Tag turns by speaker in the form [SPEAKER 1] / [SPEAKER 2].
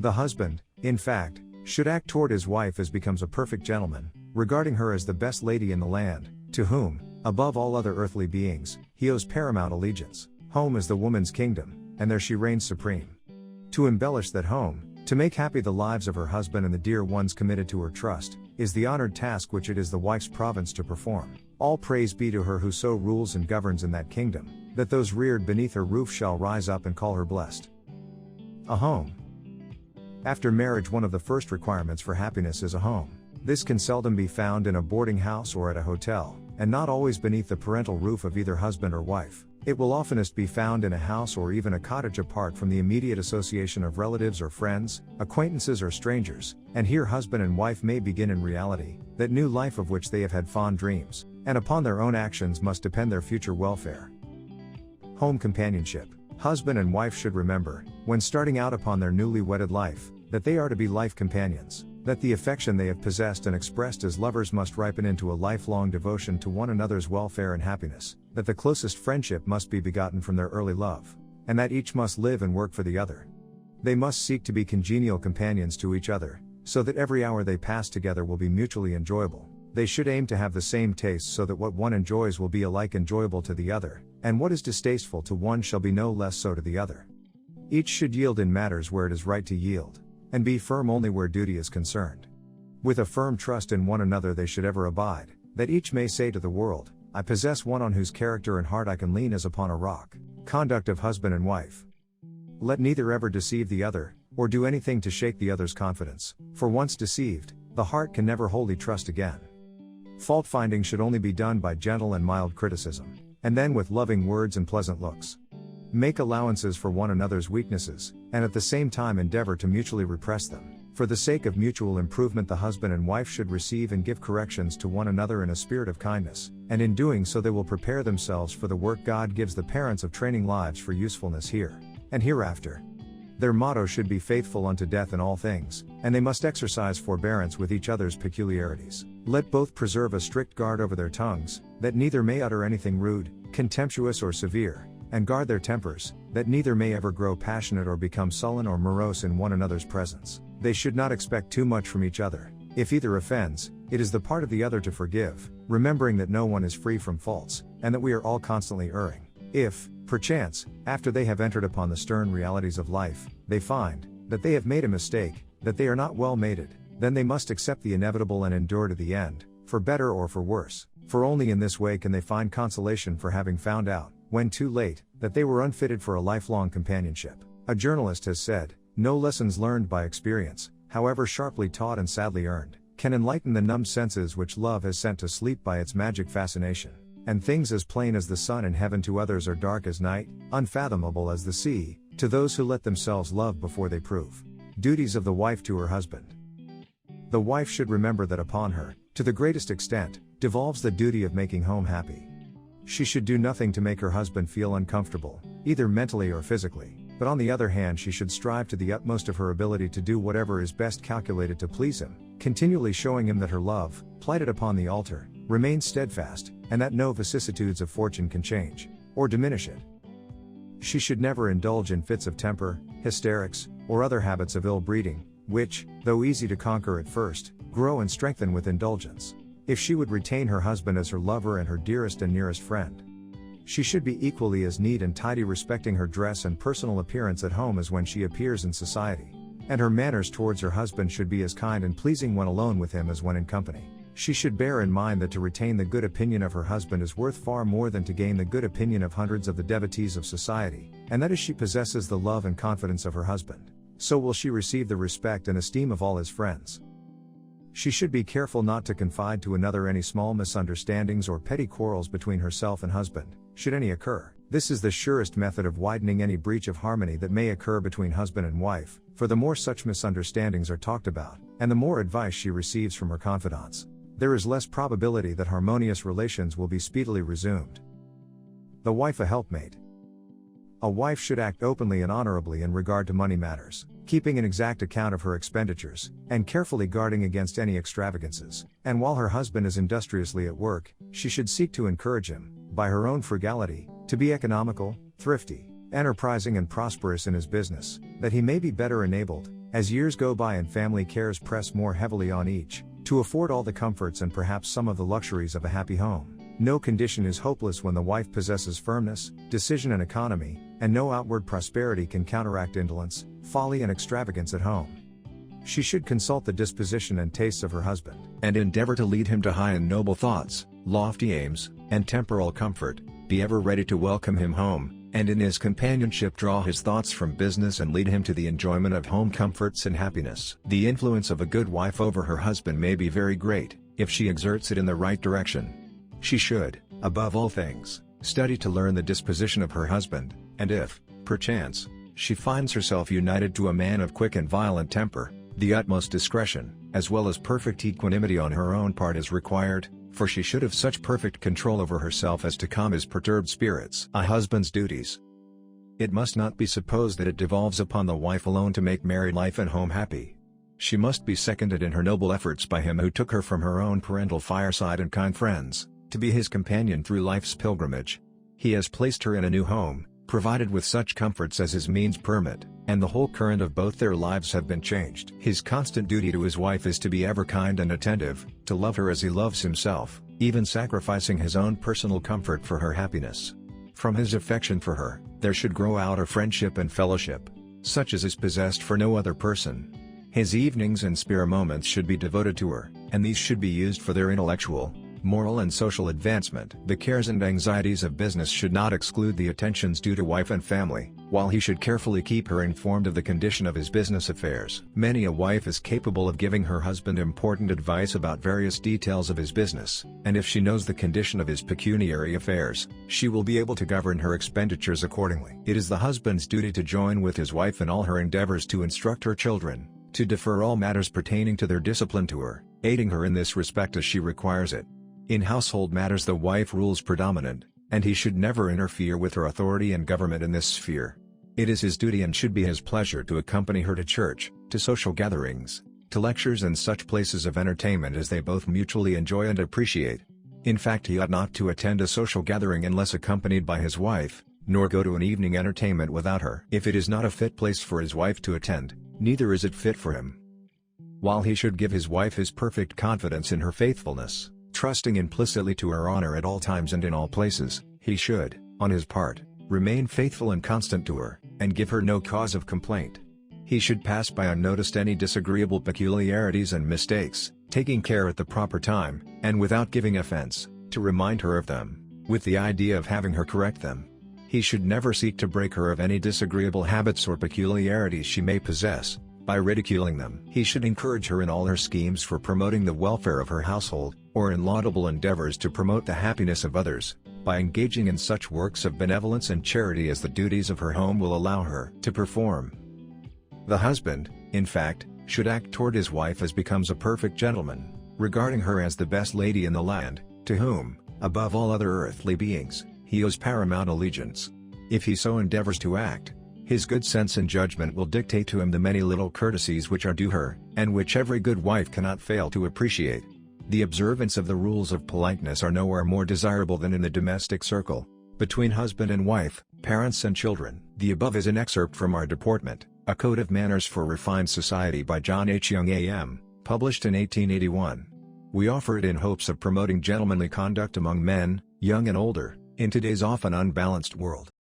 [SPEAKER 1] The husband, in fact, should act toward his wife as becomes a perfect gentleman, regarding her as the best lady in the land, to whom, above all other earthly beings, he owes paramount allegiance. Home is the woman's kingdom, and there she reigns supreme. To embellish that home, to make happy the lives of her husband and the dear ones committed to her trust, is the honored task which it is the wife's province to perform. All praise be to her who so rules and governs in that kingdom, that those reared beneath her roof shall rise up and call her blessed. A home. After marriage, one of the first requirements for happiness is a home. This can seldom be found in a boarding house or at a hotel, and not always beneath the parental roof of either husband or wife. It will oftenest be found in a house or even a cottage apart from the immediate association of relatives or friends, acquaintances or strangers, and here husband and wife may begin in reality, that new life of which they have had fond dreams, and upon their own actions must depend their future welfare. Home companionship. Husband and wife should remember, when starting out upon their newly wedded life, that they are to be life companions, that the affection they have possessed and expressed as lovers must ripen into a lifelong devotion to one another's welfare and happiness, that the closest friendship must be begotten from their early love, and that each must live and work for the other. They must seek to be congenial companions to each other, so that every hour they pass together will be mutually enjoyable. They should aim to have the same tastes so that what one enjoys will be alike enjoyable to the other, and what is distasteful to one shall be no less so to the other. Each should yield in matters where it is right to yield, and be firm only where duty is concerned. With a firm trust in one another they should ever abide, that each may say to the world, I possess one on whose character and heart I can lean as upon a rock. Conduct of husband and wife. Let neither ever deceive the other, or do anything to shake the other's confidence, for once deceived, the heart can never wholly trust again. Fault finding should only be done by gentle and mild criticism, and then with loving words and pleasant looks. Make allowances for one another's weaknesses, and at the same time endeavor to mutually repress them. For the sake of mutual improvement, the husband and wife should receive and give corrections to one another in a spirit of kindness, and in doing so they will prepare themselves for the work God gives the parents of training lives for usefulness here and hereafter. Their motto should be faithful unto death in all things, and they must exercise forbearance with each other's peculiarities. Let both preserve a strict guard over their tongues, that neither may utter anything rude, contemptuous or severe, and guard their tempers, that neither may ever grow passionate or become sullen or morose in one another's presence. They should not expect too much from each other. If either offends, it is the part of the other to forgive, remembering that no one is free from faults, and that we are all constantly erring. If, perchance, after they have entered upon the stern realities of life, they find that they have made a mistake, that they are not well mated, then they must accept the inevitable and endure to the end, for better or for worse, for only in this way can they find consolation for having found out, when too late, that they were unfitted for a lifelong companionship. A journalist has said, no lessons learned by experience, however sharply taught and sadly earned, can enlighten the numbed senses which love has sent to sleep by its magic fascination. And things as plain as the sun in heaven to others are dark as night, unfathomable as the sea, to those who let themselves love before they prove. Duties of the wife to her husband. The wife should remember that upon her, to the greatest extent, devolves the duty of making home happy. She should do nothing to make her husband feel uncomfortable, either mentally or physically, but on the other hand she should strive to the utmost of her ability to do whatever is best calculated to please him, continually showing him that her love, plighted upon the altar, remains steadfast, and that no vicissitudes of fortune can change, or diminish it. She should never indulge in fits of temper, hysterics, or other habits of ill breeding, which, though easy to conquer at first, grow and strengthen with indulgence. If she would retain her husband as her lover and her dearest and nearest friend, she should be equally as neat and tidy respecting her dress and personal appearance at home as when she appears in society. And her manners towards her husband should be as kind and pleasing when alone with him as when in company. She should bear in mind that to retain the good opinion of her husband is worth far more than to gain the good opinion of hundreds of the devotees of society, and that as she possesses the love and confidence of her husband, so will she receive the respect and esteem of all his friends. She should be careful not to confide to another any small misunderstandings or petty quarrels between herself and husband, should any occur. This is the surest method of widening any breach of harmony that may occur between husband and wife, for the more such misunderstandings are talked about, and the more advice she receives from her confidants, there is less probability that harmonious relations will be speedily resumed. The wife a helpmate. A wife should act openly and honorably in regard to money matters, keeping an exact account of her expenditures, and carefully guarding against any extravagances. And while her husband is industriously at work, she should seek to encourage him, by her own frugality, to be economical, thrifty, enterprising and prosperous in his business, that he may be better enabled, As years go by and family cares press more heavily on each, to afford all the comforts and perhaps some of the luxuries of a happy home, no condition is hopeless when the wife possesses firmness, decision and economy, and no outward prosperity can counteract indolence, folly and extravagance at home. She should consult the disposition and tastes of her husband,
[SPEAKER 2] and endeavor to lead him to high and noble thoughts, lofty aims, and temporal comfort, be ever ready to welcome him home, and in his companionship draw his thoughts from business and lead him to the enjoyment of home comforts and happiness. The influence of a good wife over her husband may be very great, if she exerts it in the right direction. She should, above all things, study to learn the disposition of her husband, and if, perchance, she finds herself united to a man of quick and violent temper, the utmost discretion, as well as perfect equanimity on her own part is required, for she should have such perfect control over herself as to calm his perturbed spirits. A husband's duties. It must not be supposed that it devolves upon the wife alone to make married life and home happy. She must be seconded in her noble efforts by him who took her from her own parental fireside and kind friends, to be his companion through life's pilgrimage. He has placed her in a new home, provided with such comforts as his means permit, and the whole current of both their lives have been changed. His constant duty to his wife is to be ever kind and attentive, to love her as he loves himself, even sacrificing his own personal comfort for her happiness. From his affection for her, there should grow out a friendship and fellowship, such as is possessed for no other person. His evenings and spare moments should be devoted to her, and these should be used for their intellectual, moral and social advancement. The cares and anxieties of business should not exclude the attentions due to wife and family, while he should carefully keep her informed of the condition of his business affairs. Many a wife is capable of giving her husband important advice about various details of his business, and if she knows the condition of his pecuniary affairs, she will be able to govern her expenditures accordingly. It is the husband's duty to join with his wife in all her endeavors to instruct her children, to defer all matters pertaining to their discipline to her, aiding her in this respect as she requires it. In household matters the wife rules predominant, and he should never interfere with her authority and government in this sphere. It is his duty and should be his pleasure to accompany her to church, to social gatherings, to lectures and such places of entertainment as they both mutually enjoy and appreciate. In fact, he ought not to attend a social gathering unless accompanied by his wife, nor go to an evening entertainment without her. If it is not a fit place for his wife to attend, neither is it fit for him. While he should give his wife his perfect confidence in her faithfulness, trusting implicitly to her honor at all times and in all places, he should, on his part, remain faithful and constant to her, and give her no cause of complaint. He should pass by unnoticed any disagreeable peculiarities and mistakes, taking care at the proper time, and without giving offense, to remind her of them, with the idea of having her correct them. He should never seek to break her of any disagreeable habits or peculiarities she may possess, by ridiculing them. He should encourage her in all her schemes for promoting the welfare of her household, or in laudable endeavors to promote the happiness of others, by engaging in such works of benevolence and charity as the duties of her home will allow her to perform. The husband, in fact, should act toward his wife as becomes a perfect gentleman, regarding her as the best lady in the land, to whom, above all other earthly beings, he owes paramount allegiance. If he so endeavors to act, his good sense and judgment will dictate to him the many little courtesies which are due her, and which every good wife cannot fail to appreciate. The observance of the rules of politeness are nowhere more desirable than in the domestic circle, between husband and wife, parents and children. The above is an excerpt from Our Deportment, A Code of Manners for Refined Society by John H. Young A.M., published in 1881. We offer it in hopes of promoting gentlemanly conduct among men, young and older, in today's often unbalanced world.